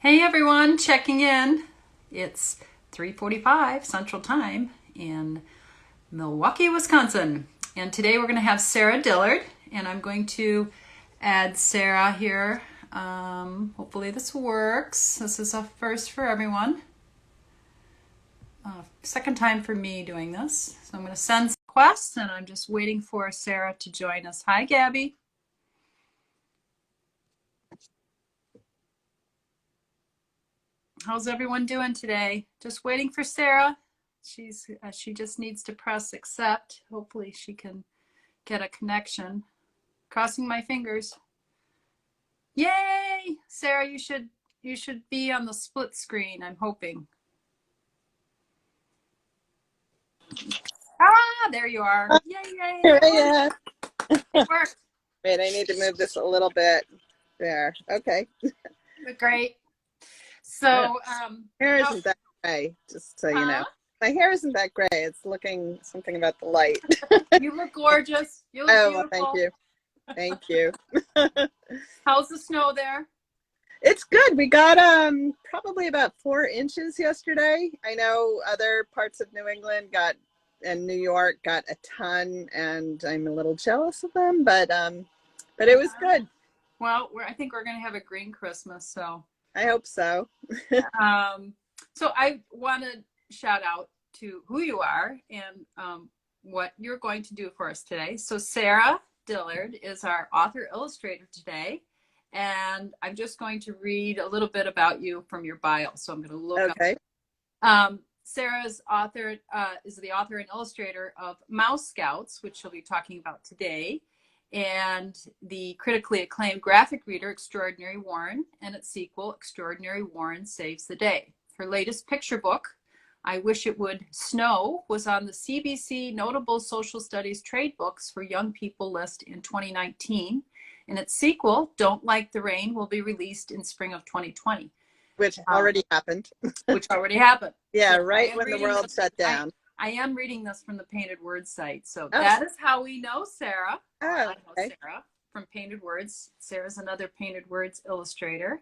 Hey everyone, checking in. It's 3:45 Central Time in Milwaukee, Wisconsin. And today we're going to have Sarah Dillard, and I'm going to add Sarah here. Hopefully this works. This is a first for everyone. Second time for me doing this. So I'm going to send requests, and I'm just waiting for Sarah to join us. Hi, Gabby. How's everyone doing today? Just waiting for Sarah. She just needs to press accept. Hopefully she can get a connection. Crossing my fingers. Yay! Sarah, you should be on the split screen, I'm hoping. Ah, there you are. Yay, yay. Here I am. It worked. Wait, I need to move this a little bit. There. Okay. Great. So, Hair isn't that gray, just so you know. My hair isn't that gray. It's looking something about the light. You look gorgeous. You look Oh, beautiful. well, thank you. Thank you. How's the snow there? It's good. We got probably about 4 inches yesterday. I know other parts of New England and New York got a ton, and I'm a little jealous of them, but it was good. Well, I think we're going to have a green Christmas, so. I hope so. So I want to shout out to who you are and what you're going to do for us today. So Sarah Dillard is our author illustrator today, and I'm just going to read a little bit about you from your bio. So I'm going to look up. Sarah's author is the author and illustrator of Mouse Scouts, which she'll be talking about today, and the critically acclaimed graphic reader Extraordinary Warren and its sequel, Extraordinary Warren Saves the Day. Her latest picture book, I Wish It Would Snow, was on the CBC Notable Social Studies Trade Books for Young People list in 2019. And its sequel, Don't Like the Rain, will be released in spring of 2020. Which already happened. Which already happened. Yeah, so right when the world shut down. I am reading this from the Painted Words site. So that is how we know Sarah. I know Sarah from Painted Words. Sarah's another Painted Words illustrator.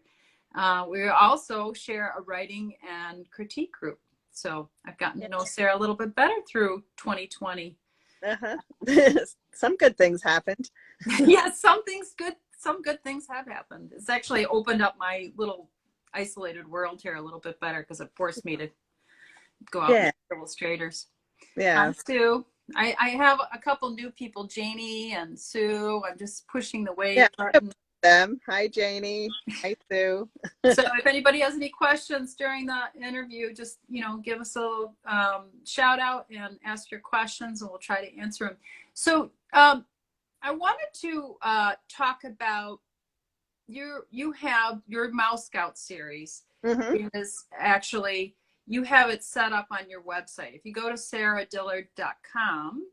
We also share a writing and critique group. So I've gotten to know Sarah a little bit better through 2020. Some good things happened. Yeah, some good things have happened. It's actually opened up my little isolated world here a little bit better because it forced me to go out with illustrators. Yeah. Sue, I have a couple new people, Janie and Sue. I'm just pushing the wave button. Them. Hi, Janie. Hi, Sue. So if anybody has any questions during the interview, just, give us a shout out and ask your questions and we'll try to answer them. So I wanted to talk about you have your Mouse Scout series is actually, you have it set up on your website. If you go to sarahdillard.com,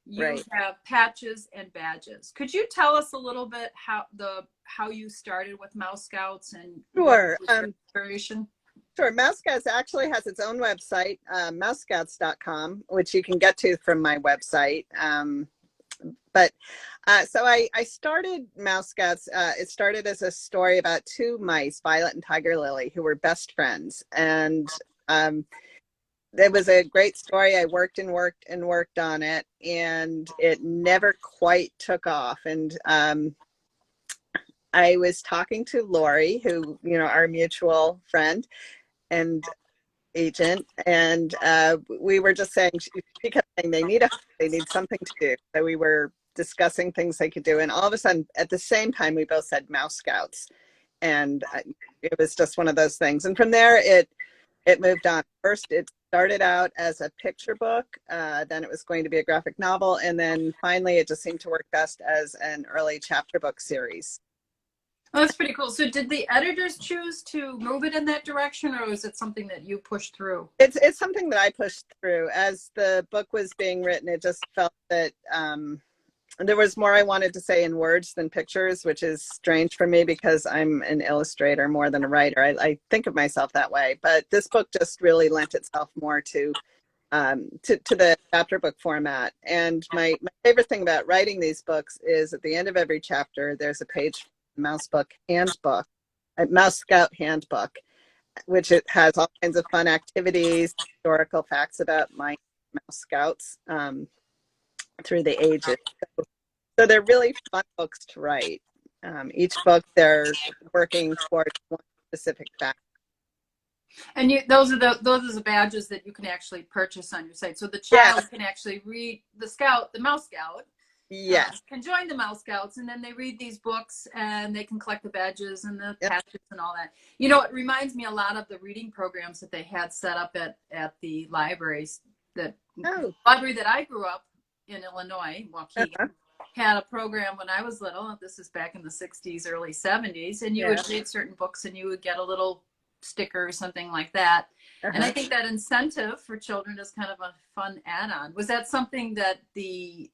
you have patches and badges. Could you tell us a little bit how you started with Mouse Scouts and Sure. Inspiration? Sure. Mouse Scouts actually has its own website, mousescouts.com, which you can get to from my website. So I started Mouse Scouts. It started as a story about 2 mice, Violet and Tiger Lily, who were best friends. And it was a great story. I worked on it, and it never quite took off. And I was talking to Lori, who, our mutual friend and agent, and we were just saying, she kept saying they need something to do. So we were discussing things they could do, and all of a sudden at the same time we both said Mouse Scouts, and it was just one of those things. And from there it moved on. First it started out as a picture book, then it was going to be a graphic novel, and then finally it just seemed to work best as an early chapter book series. Oh, that's pretty cool. So did the editors choose to move it in that direction, or was it something that you pushed through? It's something that I pushed through. As the book was being written, it just felt that there was more I wanted to say in words than pictures, which is strange for me because I'm an illustrator more than a writer. I think of myself that way, but this book just really lent itself more to the chapter book format. And my favorite thing about writing these books is at the end of every chapter, there's a page from the Mouse Scout handbook. which it has all kinds of fun activities, historical facts about my Mouse Scouts through the ages. So they're really fun books to write. Each book they're working towards one specific fact. And those are the badges that you can actually purchase on your site. So the child Yes. can actually read the Mouse Scout. Yes. Can join the Mouse Scouts, and then they read these books and they can collect the badges and the patches and all that. You know, it reminds me a lot of the reading programs that they had set up at the libraries. The library that I grew up in Illinois, Waukegan, had a program when I was little. This is back in the 60s, early 70s, and you would read certain books and you would get a little sticker or something like that. And I think that incentive for children is kind of a fun add-on. Was that something that the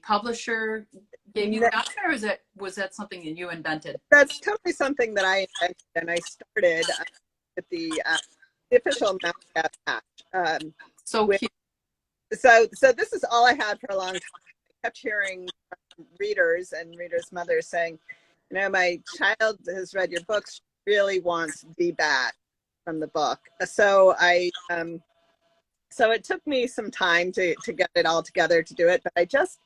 publisher gave you an option, or was that something that you invented? That's totally something that I invented, and I started with the official Mouse Scout patch. So cute. So this is all I had for a long time. I kept hearing from readers and readers' mothers saying, you know, my child has read your books, really wants the badge from the book. So so it took me some time to get it all together to do it, but I just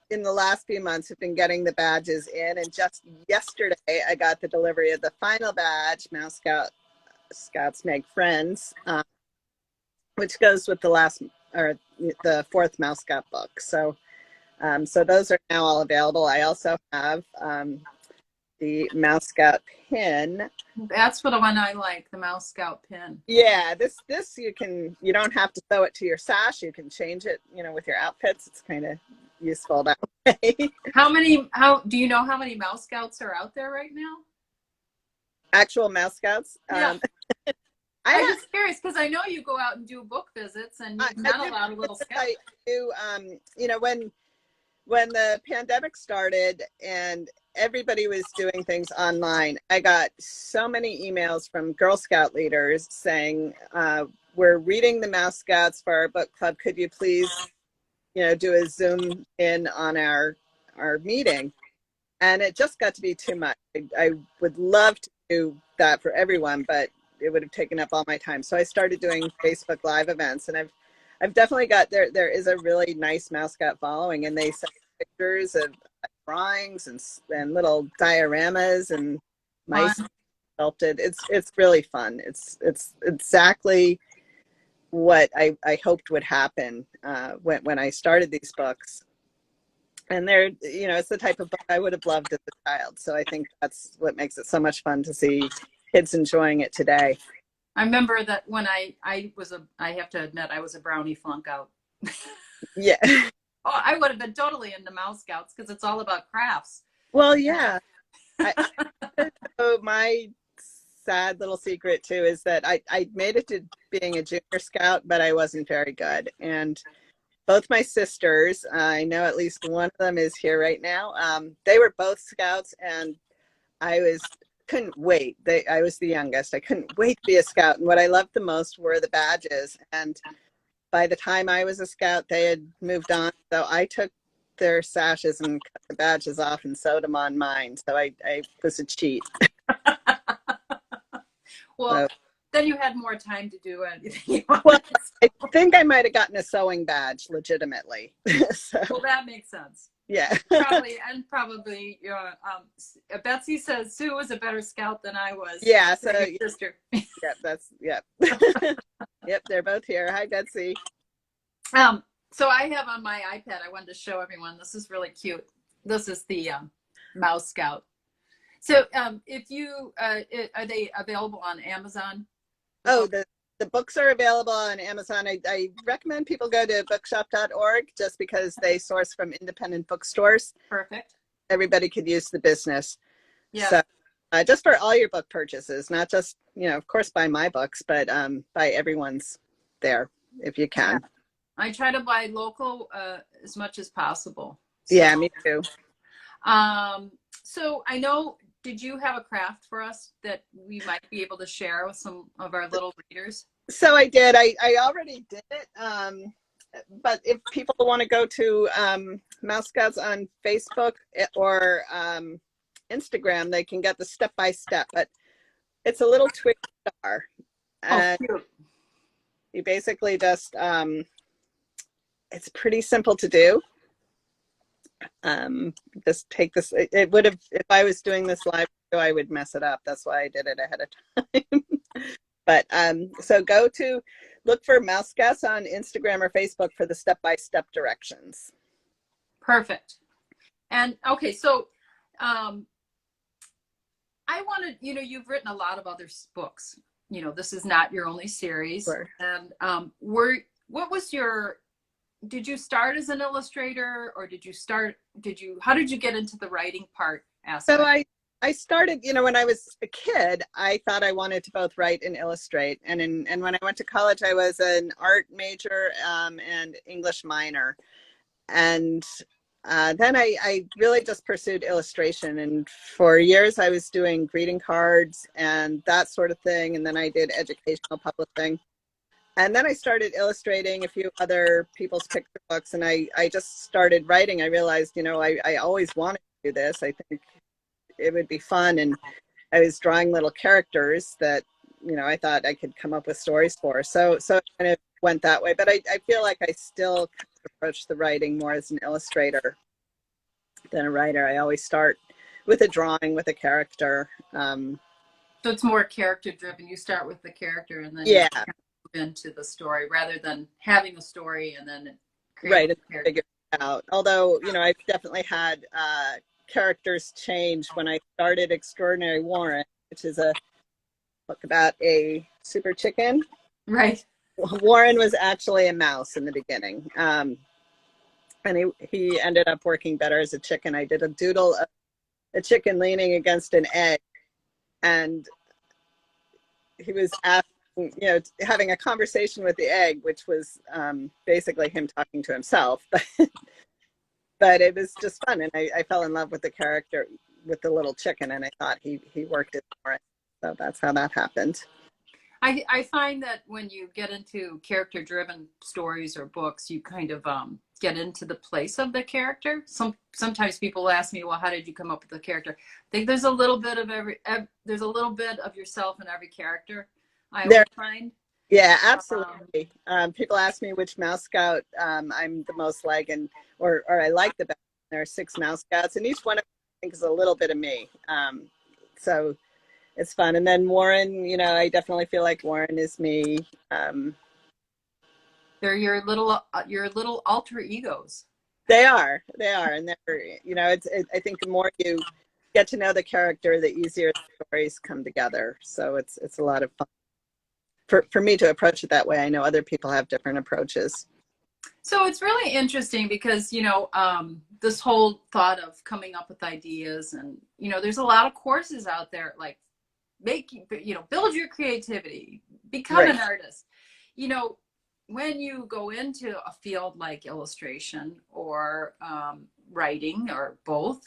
in the last few months have been getting the badges in, and just yesterday I got the delivery of the final badge, Mouse Scouts Make Friends, which goes with the fourth Mouse Scout book. So so those are now all available. I also have the Mouse Scout pin. That's what the one I like, the Mouse Scout pin. Yeah, this you don't have to sew it to your sash. You can change it, you know, with your outfits. It's kind of useful that way. How do you know how many Mouse Scouts are out there right now? Actual Mouse Scouts? Yeah. I'm just curious because I know you go out and do book visits, and you've met a lot of little scouts. I do, you know, when the pandemic started and everybody was doing things online, I got so many emails from Girl Scout leaders saying, we're reading the Mouse Scouts for our book club. Could you please, you know, do a Zoom in on our meeting? And it just got to be too much. I would love to do that for everyone, but it would have taken up all my time. So I started doing Facebook Live events, and I've definitely got, there is a really nice Mouse Scout following, and they send pictures of drawings and little dioramas and mice sculpted. It's really fun. It's exactly what I hoped would happen when I started these books. And they're, you know, it's the type of book I would have loved as a child. So I think that's what makes it so much fun to see kids enjoying it today. I remember that when I have to admit, I was a brownie flunk out. Yeah. Oh, I would have been totally into Mouse Scouts because it's all about crafts. Well, yeah. So my sad little secret too is that I made it to being a junior scout, but I wasn't very good. And both my sisters, I know at least one of them is here right now. They were both scouts, and I couldn't wait. I was the youngest. I couldn't wait to be a scout. And what I loved the most were the badges. And by the time I was a scout, they had moved on. So I took their sashes and cut the badges off and sewed them on mine. So I was a cheat. Well, then you had more time to do anything. Well, I think I might have gotten a sewing badge legitimately. So, well, that makes sense. Yeah. Probably, Betsy says Sue was a better scout than I was. Yeah. So your sister. Yep. Yep. They're both here. Hi, Betsy. So I have on my iPad, I wanted to show everyone, this is really cute. This is the Mouse Scout. So if you, are they available on Amazon? Oh, the books are available on Amazon. I recommend people go to bookshop.org just because they source from independent bookstores. Perfect. Everybody could use the business. Yeah. So just for all your book purchases, not just, you know, of course, buy my books, but buy everyone's there if you can. Yeah. I try to buy local as much as possible. So, yeah, me too. So I know, did you have a craft for us that we might be able to share with some of our little readers? So I did. I already did it. But if people want to go to Mouse Scouts on Facebook or Instagram, they can get the step-by-step. But It's a little twig star, Oh, and cute. you basically just it's pretty simple to do. Just take this. It would have, if I was doing this live, I would mess it up. That's why I did it ahead of time. But so look for Mouse Scouts on Instagram or Facebook for the step-by-step directions. Perfect. And okay, so I wanted, you've written a lot of other books. This is not your only series. Sure. And did you start as an illustrator, or how did you get into the writing part aspect? So I started, when I was a kid, I thought I wanted to both write and illustrate. And when I went to college, I was an art major and English minor. And then I really just pursued illustration. And for years, I was doing greeting cards and that sort of thing. And then I did educational publishing. And then I started illustrating a few other people's picture books. And I just started writing. I realized, I always wanted to do this. I think it would be fun. And I was drawing little characters that, I thought I could come up with stories for. So it kind of went that way. But I feel like I still approach the writing more as an illustrator than a writer. I always start with a drawing, with a character. So it's more character driven. You start with the character and then yeah, you move into the story rather than having a story and then right, and figure it out. Although, I've definitely had characters change. When I started Extraordinary Warren, which is a book about a super chicken. Right. Warren was actually a mouse in the beginning. And he ended up working better as a chicken. I did a doodle of a chicken leaning against an egg, and he was asking, having a conversation with the egg, which was basically him talking to himself. But it was just fun, and I fell in love with the character, with the little chicken, and I thought he worked it for it. So that's how that happened. I find that when you get into character-driven stories or books, you kind of get into the place of the character. Sometimes people ask me, "Well, how did you come up with the character?" I think there's a little bit of there's a little bit of yourself in every character. I always find. Yeah, absolutely. People ask me which Mouse Scout I'm the most like, or I like the best. There are 6 Mouse Scouts, and each one of them I think is a little bit of me. So it's fun. And then Warren, I definitely feel like Warren is me. They're your little alter egos. They are, and they're, I think the more you get to know the character, the easier the stories come together. So it's a lot of fun for me to approach it that way. I know other people have different approaches. So it's really interesting because, this whole thought of coming up with ideas, and, there's a lot of courses out there, like build your creativity, become Right. an artist. When you go into a field like illustration or writing or both,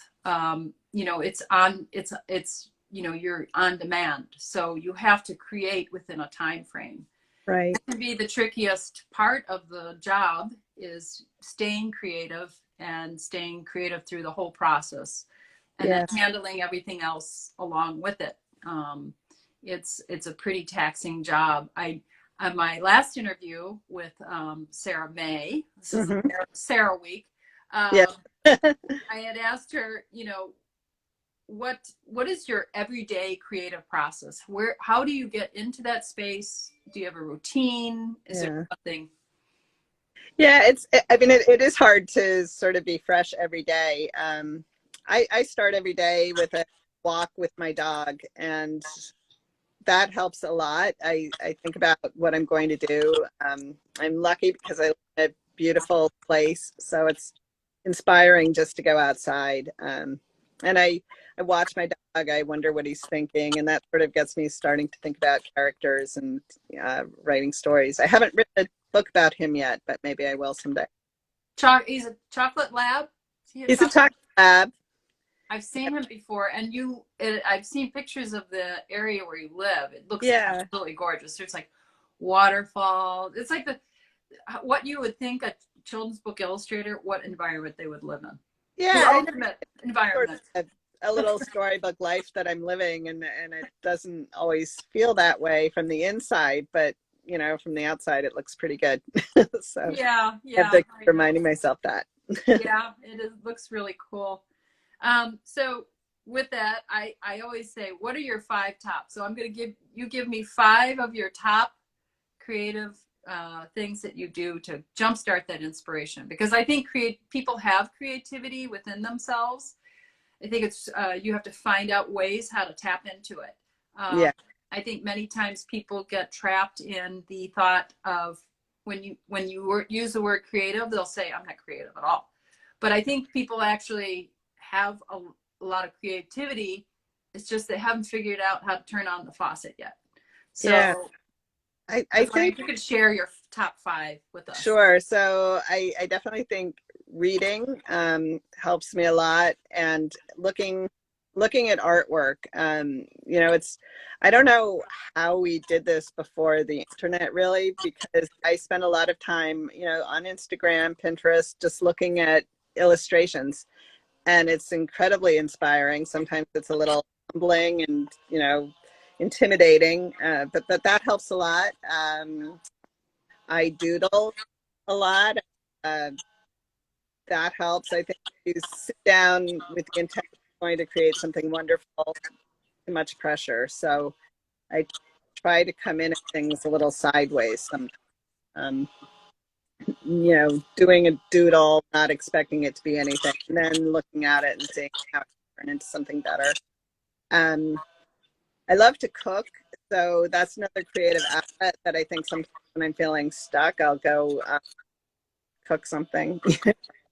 you're on demand. So you have to create within a time frame. Right. That can be the trickiest part of the job, is staying creative through the whole process, and then handling everything else along with it. It's a pretty taxing job. On my last interview with Sarah May, this is Sarah Week, I had asked her, what is your everyday creative process? How do you get into that space? Do you have a routine? Is there something? Yeah, it is hard to sort of be fresh every day. I start every day with a walk with my dog, and that helps a lot. I think about what I'm going to do. I'm lucky because I live in a beautiful place, so it's inspiring just to go outside. And I watch my dog. I wonder what he's thinking, and that sort of gets me starting to think about characters and writing stories. I haven't written a book about him yet, but maybe I will someday. He's a chocolate lab? He's a chocolate lab. I've seen him before, and I've seen pictures of the area where you live. It looks absolutely gorgeous. There's like waterfall. It's like what you would think a children's book illustrator, what environment they would live in. Yeah, ultimate environment. a little storybook life that I'm living, and it doesn't always feel that way from the inside, but you know, from the outside, it looks pretty good. So Yeah, I have yeah, to keep I know. reminding myself that. Yeah, looks really cool. So with that, I always say, what are your 5 tops? So I'm going to give me 5 of your top creative things that you do to jumpstart that inspiration, because I think people have creativity within themselves. I think it's you have to find out ways how to tap into it. Yeah. I think many times people get trapped in the thought of when you use the word creative, they'll say, I'm not creative at all. But I think people actually have a lot of creativity. It's just they haven't figured out how to turn on the faucet yet. Yeah. So I I was wondering think, if you could share your top 5 with us. sure. So I definitely think reading helps me a lot, and looking at artwork. You know, I don't know how we did this before the internet, really, because I spend a lot of time, you know, on Instagram, Pinterest, just looking at illustrations, and it's incredibly inspiring. Sometimes it's a little humbling and, you know, intimidating, but that helps a lot. I doodle a lot. Uh, that helps. I think you sit down with the intent of going to create something wonderful, too much pressure. So I try to come in at things a little sideways. Um, you know, doing a doodle, not expecting it to be anything, and then looking at it and seeing how it can turn into something better. Um, I love to cook, so that's another creative outlet that I think sometimes when I'm feeling stuck, I'll go cook something,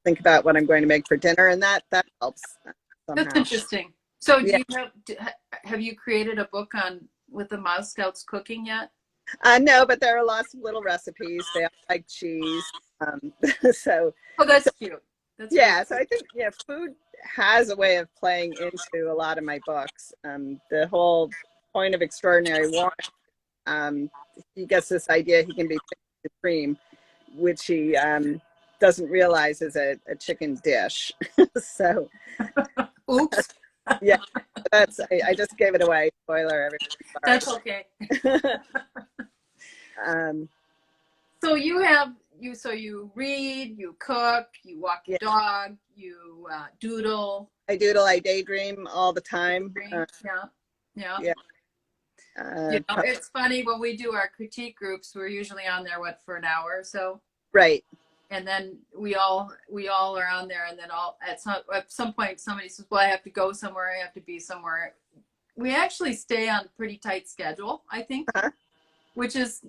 think about what I'm going to make for dinner, and that helps That's somehow. interesting. So Yeah. have you created a book on with the Mouse Scouts cooking yet? No, but there are lots of little recipes. They all like cheese. Um, so, Oh, so that's cute. That's very yeah, so cute. I think, yeah, food has a way of playing into a lot of my books. The whole point of Extraordinary Warren, um, he gets this idea he can be supreme, which he doesn't realize is a chicken dish. So Oops. yeah, I just gave it away. Spoiler, everybody. That's okay. Sorry. um, So you read, you cook, you walk your yeah, dog, you doodle, I doodle. I daydream all the time. dream. Yeah. Yeah. Yeah. You know, it's funny when we do our critique groups, we're usually on there, for an hour or so. Right. And then we all are on there, and then at some point somebody says, well, I have to go somewhere, I have to be somewhere. We actually stay on a pretty tight schedule, I think. Uh-huh. Which is,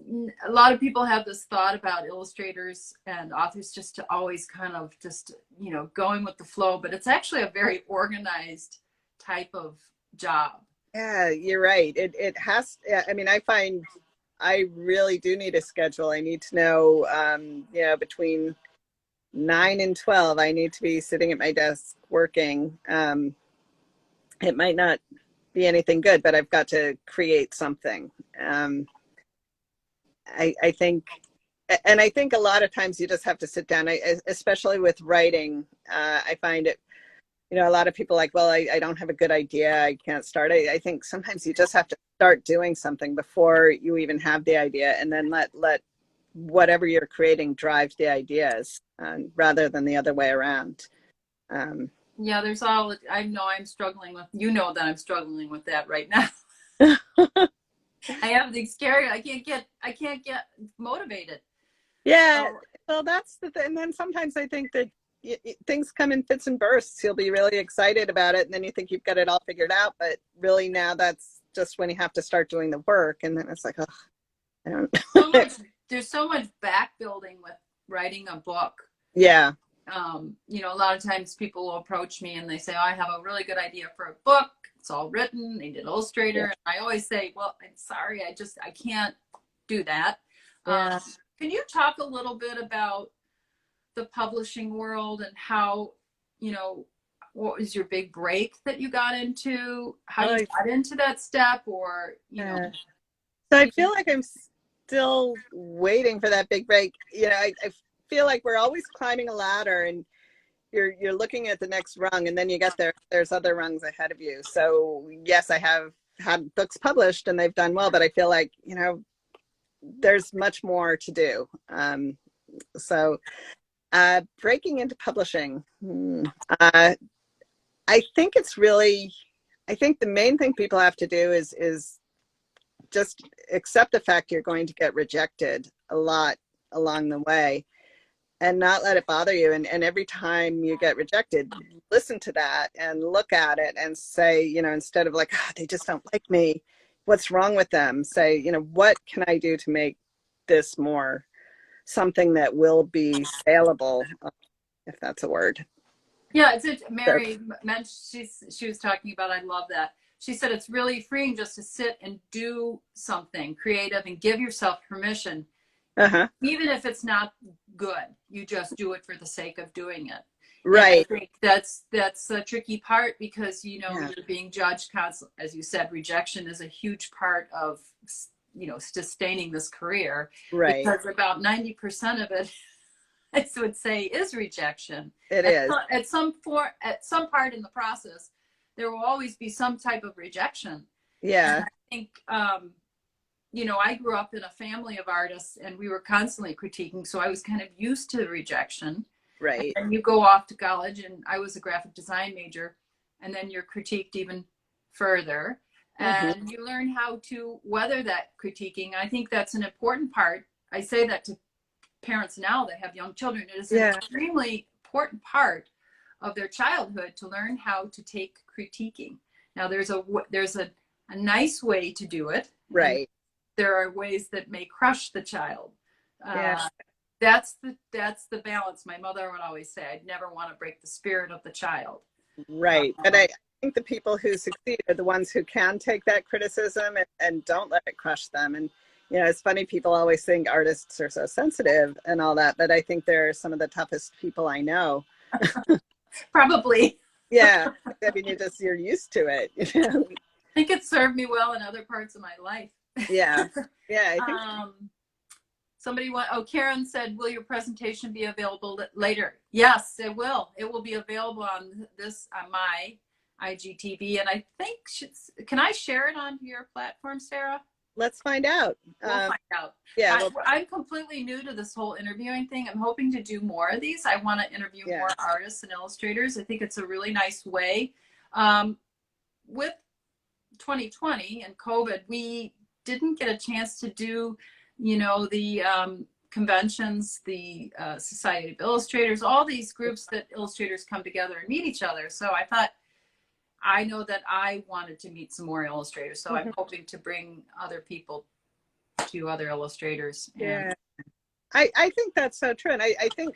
a lot of people have this thought about illustrators and authors just to always kind of just, you know, going with the flow, but it's actually a very organized type of job. Yeah, you're right. It has. Yeah, I mean, I find I really do need a schedule. I need to know, you know, between 9 and 12, I need to be sitting at my desk working. It might not be anything good, but I've got to create something. I think, and I think a lot of times you just have to sit down, especially with writing. I find it, you know, a lot of people like, well, I don't have a good idea, I can't start. I think sometimes you just have to start doing something before you even have the idea, and then let whatever you're creating drive the ideas, rather than the other way around. Yeah, I know I'm struggling with, you know, that I'm struggling with that right now. I have the scary, I can't get motivated. Yeah, So, well, that's the thing. And then sometimes I think that things come in fits and bursts. You'll be really excited about it, and then you think you've got it all figured out, but really now that's just when you have to start doing the work, and then it's like, oh, I don't. there's so much back building with writing a book. Yeah. You know, a lot of times people will approach me and they say, oh, I have a really good idea for a book. It's all written. They did Illustrator. Yeah. And I always say, well, I'm sorry. I can't do that. Yeah. Can you talk a little bit about the publishing world and how, you know, what was your big break that you got into? How you got into that step, or, you know. So I feel like I'm still waiting for that big break. You know, I feel like we're always climbing a ladder, and you're looking at the next rung, and then you get there's other rungs ahead of you. So yes, I have had books published and they've done well, but I feel like, there's much more to do. So breaking into publishing, I think I think the main thing people have to do is just accept the fact you're going to get rejected a lot along the way, and not let it bother you. And every time you get rejected, listen to that and look at it and say, instead of like, they just don't like me, what's wrong with them? Say, what can I do to make this more something that will be saleable, if that's a word. Yeah, Mary mentioned, she was talking about, I love that. She said it's really freeing just to sit and do something creative and give yourself permission. Even if it's not good, you just do it for the sake of doing it. Right. And I think that's a tricky part, because you're being judged constantly. As you said, rejection is a huge part of sustaining this career. Right. Because about 90% of it, I would say, is rejection. It is. At some part in the process, there will always be some type of rejection. Yeah. And I think I grew up in a family of artists, and we were constantly critiquing, so I was kind of used to the rejection. Right. And you go off to college, and I was a graphic design major, and then you're critiqued even further, and you learn how to weather that critiquing. I think that's an important part. I say that to parents now that have young children. It is an extremely important part of their childhood to learn how to take critiquing. Now, there's a nice way to do it. Right. There are ways that may crush the child. That's the balance. My mother would always say, I'd never want to break the spirit of the child. Right. But I think the people who succeed are the ones who can take that criticism and don't let it crush them. And, it's funny, people always think artists are so sensitive and all that, but I think they're some of the toughest people I know. Probably. Yeah. I mean, you're used to it. I think it served me well in other parts of my life. Yeah. Yeah. I think Karen said, will your presentation be available later? Yes, it will. It will be available on my IGTV. And I think, can I share it on your platform, Sarah? Let's find out. We'll find out. Yeah. I'm completely new to this whole interviewing thing. I'm hoping to do more of these. I want to interview more artists and illustrators. I think it's a really nice way. With 2020 and COVID, we didn't get a chance to do, the conventions, the Society of Illustrators, all these groups that illustrators come together and meet each other. So I know that I wanted to meet some more illustrators. So I'm hoping to bring other people to other illustrators. Yeah. I think that's so true. And I think,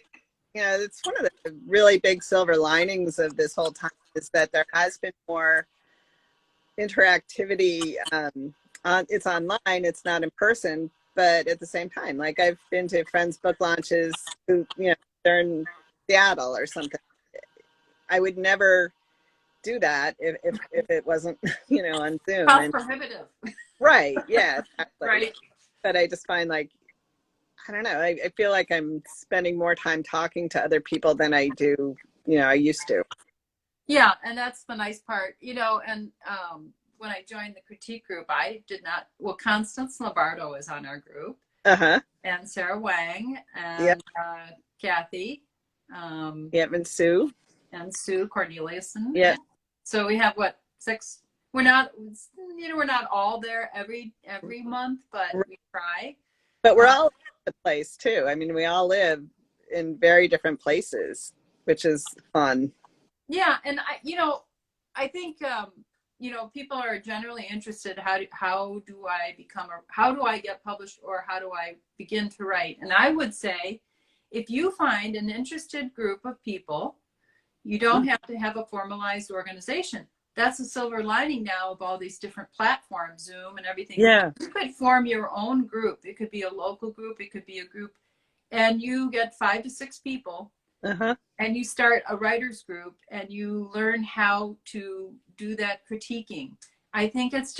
it's one of the really big silver linings of this whole time is that there has been more interactivity. It's online, it's not in person, but at the same time, like I've been to friends' book launches who, they're in Seattle or something. I would never do that if it wasn't, on Zoom. Cost prohibitive. Right. Yeah. Exactly. Right. But I just find I don't know, I feel like I'm spending more time talking to other people than I do, I used to. Yeah. And that's the nice part, and when I joined the critique group, I did not, Constance Lombardo is on our group. And Sarah Wang and Kathy. And Sue. And Sue Corneliuson. Yeah. So we have 6? We're not all there every month, but we try. But we're all in the place too. I mean, we all live in very different places, which is fun. Yeah, and I think people are generally interested. How do I get published, or how do I begin to write? And I would say, if you find an interested group of people, you don't have to have a formalized organization. That's a silver lining now of all these different platforms, Zoom and everything. Yeah. You could form your own group. It could be a local group. It could be a group, and you get 5 to 6 people, and you start a writer's group, and you learn how to do that critiquing. I think it's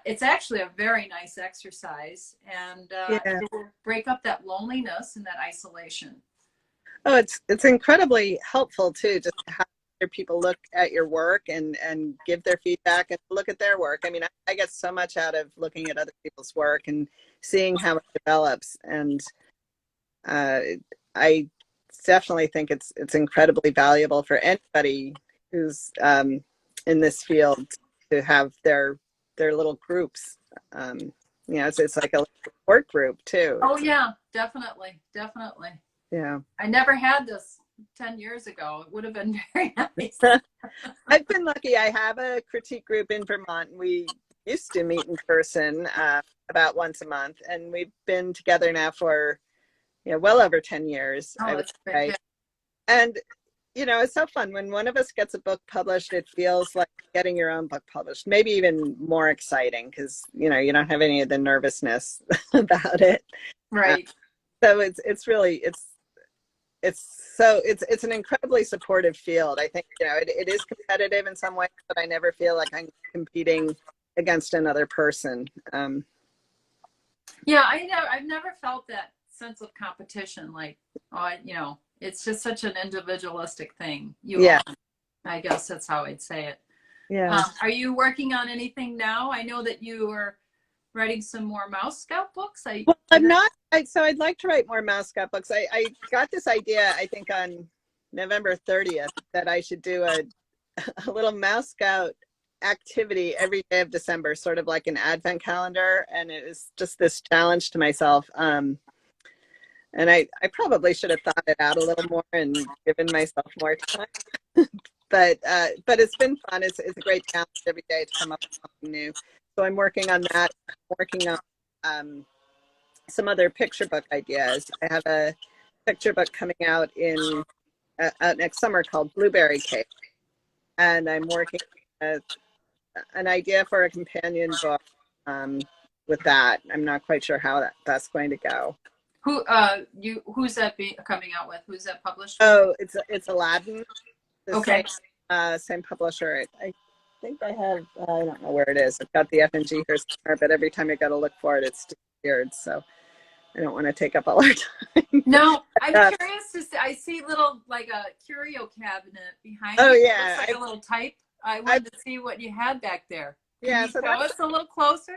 it's actually a very nice exercise, and it will break up that loneliness and that isolation. Oh, it's incredibly helpful too, just to have other people look at your work and give their feedback and look at their work. I mean, I get so much out of looking at other people's work and seeing how it develops. And uh, I definitely think it's incredibly valuable for anybody who's in this field to have their little groups. You know, it's like a support group too. Oh yeah, definitely, definitely. Yeah. I never had this 10 years ago. It would have been very nice. I've been lucky. I have a critique group in Vermont. We used to meet in person about once a month, and we've been together now for well over 10 years. Oh, I would that's say. great. And it's so fun when one of us gets a book published. It feels like getting your own book published. Maybe even more exciting because you don't have any of the nervousness about it. Right. So it's really it's an incredibly supportive field. I think it is competitive in some ways, but I never feel like I'm competing against another person. Yeah, I've never felt that sense of competition. Like, it's just such an individualistic thing. Yeah. I guess that's how I'd say it. Yeah. Are you working on anything now? I know that you are writing some more Mouse Scout books. Well, I'm not. So I'd like to write more Mouse Scout books. I got this idea, I think, on November 30th that I should do a little Mouse Scout activity every day of December, sort of like an advent calendar. And it was just this challenge to myself. And I probably should have thought it out a little more and given myself more time. But it's been fun. It's a great challenge every day to come up with something new. So I'm working on that. I'm working on some other picture book ideas. I have a picture book coming out in next summer called Blueberry Cake, and I'm working an idea for a companion book with that. I'm not quite sure how that's going to go. Who's that coming out with? Who's that published? Oh, it's Aladdin. Okay. Same publisher. I think I have. I don't know where it is. I've got the FNG here somewhere, but every time I go to look for it, it's disappeared. So I don't want to take up all our time. No, I'm curious to see. I see little like a curio cabinet behind. Oh you. yeah, It looks like a little type. I wanted to see what you had back there. Yeah, Can you show us a little closer?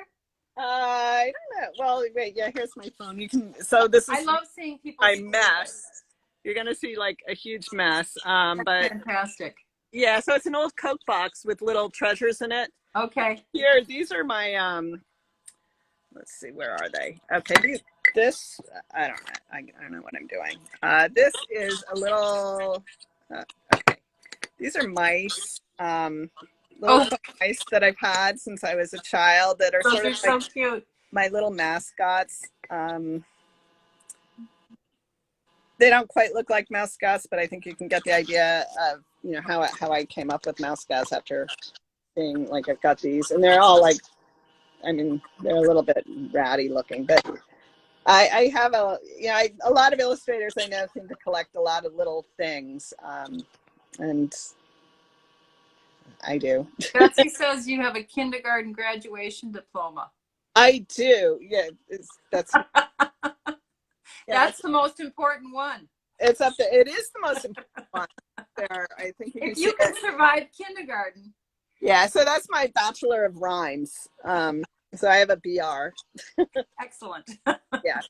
I don't know. Well, wait. Yeah, here's my phone. You can. So this is. I love seeing people. My mess. You're gonna see like a huge mess. But fantastic. Yeah, so it's an old Coke box with little treasures in it. Okay. Here, these are my let's see, where are they? Okay, this I don't know. I don't know what I'm doing. This is a little okay. These are mice. Little mice that I've had since I was a child that are Those sort of so cute. My little mascots. They don't quite look like mascots, but I think you can get the idea of how I came up with mascots after seeing like I've got these, and they're all like, I mean, they're a little bit ratty looking, but I have a lot of illustrators I know seem to collect a lot of little things, and I do. Betsy says you have a kindergarten graduation diploma. I do. Yeah, that's. That's the most important one. It's up there. It is the most important one. There, I think if you can survive kindergarten. Yeah, so that's my Bachelor of Rhymes. So I have a BR. Excellent. Yeah.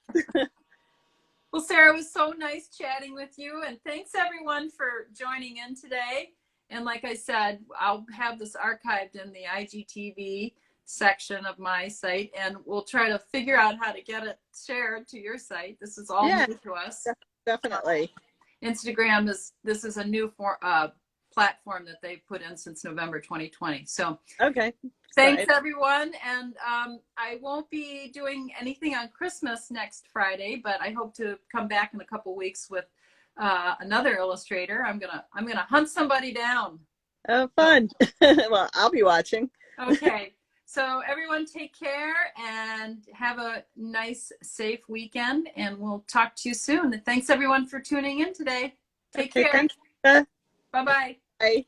Well, Sarah, it was so nice chatting with you, and thanks everyone for joining in today. And like I said, I'll have this archived in the IGTV section of my site, and we'll try to figure out how to get it shared to your site. This is all new to us. Definitely. Instagram this is a new platform that they've put in since November 2020. So okay. Thanks everyone, and I won't be doing anything on Christmas next Friday, but I hope to come back in a couple weeks with another illustrator. I'm gonna hunt somebody down. Oh, fun. Well, I'll be watching. Okay. So everyone take care and have a nice, safe weekend, and we'll talk to you soon. And thanks everyone for tuning in today. Take care. Thanks. Bye-bye. Bye.